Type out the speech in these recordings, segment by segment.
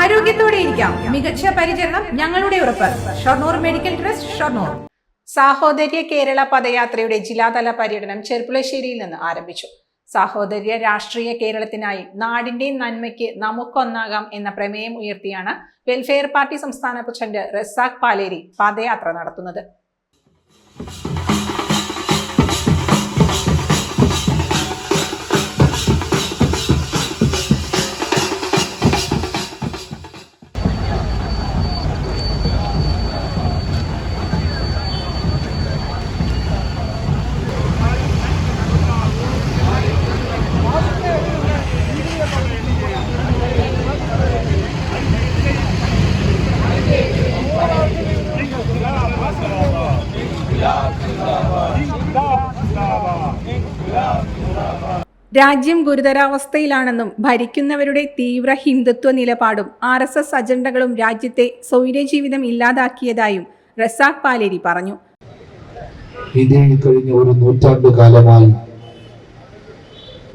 ആരോഗ്യത്തോടെ ഇരിക്കാം. മികച്ച പരിചരണം ഞങ്ങളുടെ ഉറപ്പ്. Shoranur medical trust, Shoranur. സാഹോദര്യ കേരള പദയാത്രയുടെ ജില്ലാതല പര്യടനം ചെർപ്പുളശ്ശേരിയിൽ നിന്ന് ആരംഭിച്ചു. സാഹോദര്യ രാഷ്ട്രീയ കേരളത്തിനായി നാടിന്റെ നന്മയ്ക്ക് നമുക്കൊന്നാകാം എന്ന പ്രമേയം ഉയർത്തിയാണ് വെൽഫെയർ പാർട്ടി സംസ്ഥാന പ്രസിഡന്റ് റസാഖ് പാലേരി പദയാത്ര നടത്തുന്നത്. രാജ്യം ഗുരുതരാവസ്ഥയിലാണെന്നും ഭരിക്കുന്നവരുടെ തീവ്ര ഹിന്ദുത്വ നിലപാടും RSS അജണ്ടകളും രാജ്യത്തെ സ്വൈര്യജീവിതം ഇല്ലാതാക്കിയതായും റസാഖ് പാലേരി പറഞ്ഞു. ഇന്ത്യയിൽ കഴിഞ്ഞ ഒരു നൂറ്റാണ്ട് കാലമായി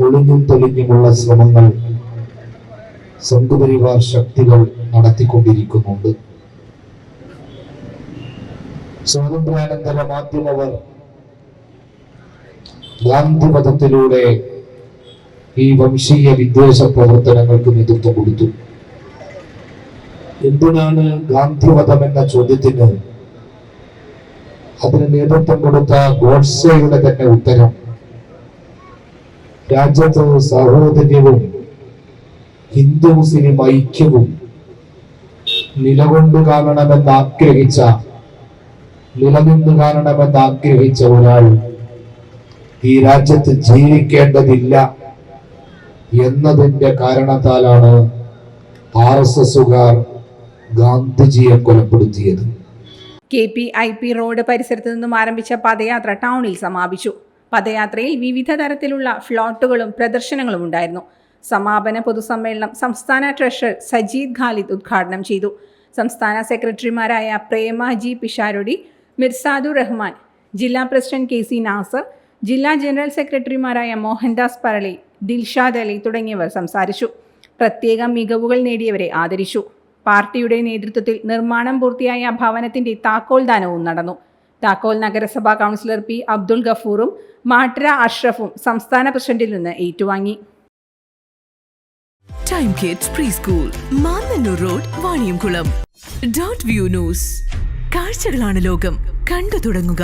ഒളിഞ്ഞും തെളിഞ്ഞുമുള്ള ശ്രമങ്ങൾ സംഘപരിവാർ ശക്തികൾ നടത്തിക്കൊണ്ടിരിക്കുന്നുണ്ട്. സ്വാതന്ത്ര്യാനന്തര മാധ്യമവർ ഗാന്ധിവധത്തിലൂടെ ഈ വംശീയ വിദ്വേഷ പ്രവർത്തനങ്ങൾക്ക് നേതൃത്വം കൊടുത്തു. എന്തിനാണ് ഗാന്ധിവധം എന്ന ചോദ്യത്തിന് അതിന് നേതൃത്വം കൊടുത്ത ഗോഡ്സെയുടെ തന്നെ ഉത്തരം രാജ്യത്ത് സാഹോദര്യവും ഹിന്ദു മുസ്ലിം ഐക്യവും നിലനിന്ന് കാണണമെന്ന് ആഗ്രഹിച്ച ഒരാൾ ഈ രാജ്യത്ത് ജീവിക്കേണ്ടതില്ല എന്നതിന്റെ കാരണത്താലാണ് RSSുകാർ ഗാന്ധിജിയെ കൊലപ്പെടുത്തിയത്. KPIP റോഡ് പരിസരത്ത് നിന്നും ആരംഭിച്ച പദയാത്ര ടൗണിൽ സമാപിച്ചു. പദയാത്രയിൽ വിവിധ തരത്തിലുള്ള ഫ്ലോട്ടുകളും പ്രദർശനങ്ങളും ഉണ്ടായിരുന്നു. സമാപന പൊതുസമ്മേളനം സംസ്ഥാന ട്രഷറർ സജീദ് ഖാലിദ് ഉദ്ഘാടനം ചെയ്തു. സംസ്ഥാന സെക്രട്ടറിമാരായ പ്രേമ ജി പിഷാരൊടി, മിർസാദുർ റഹ്മാൻ, ജില്ലാ പ്രസിഡന്റ് KC നാസർ, ജില്ലാ ജനറൽ സെക്രട്ടറിമാരായ മോഹൻദാസ് പറളി, ദിൽഷാദ് അലി തുടങ്ങിയവർ സംസാരിച്ചു. പ്രത്യേക മികവുകൾ നേടിയവരെ ആദരിച്ചു. പാർട്ടിയുടെ നേതൃത്വത്തിൽ നിർമ്മാണം പൂർത്തിയായ ഭവനത്തിന്റെ താക്കോൽ ദാനവും നടന്നു. താക്കോൽ നഗരസഭാ കൗൺസിലർ P അബ്ദുൽ ഗഫൂറും മാട്ര അഷ്റഫും സംസ്ഥാന പ്രസിഡന്റിൽ നിന്ന് ഏറ്റുവാങ്ങി. Time kids pre school, Mannannur road, Vaniyamkulam. .view news. കാഴ്ചകളാണ് ലോകം, കണ്ടു തുടങ്ങുക.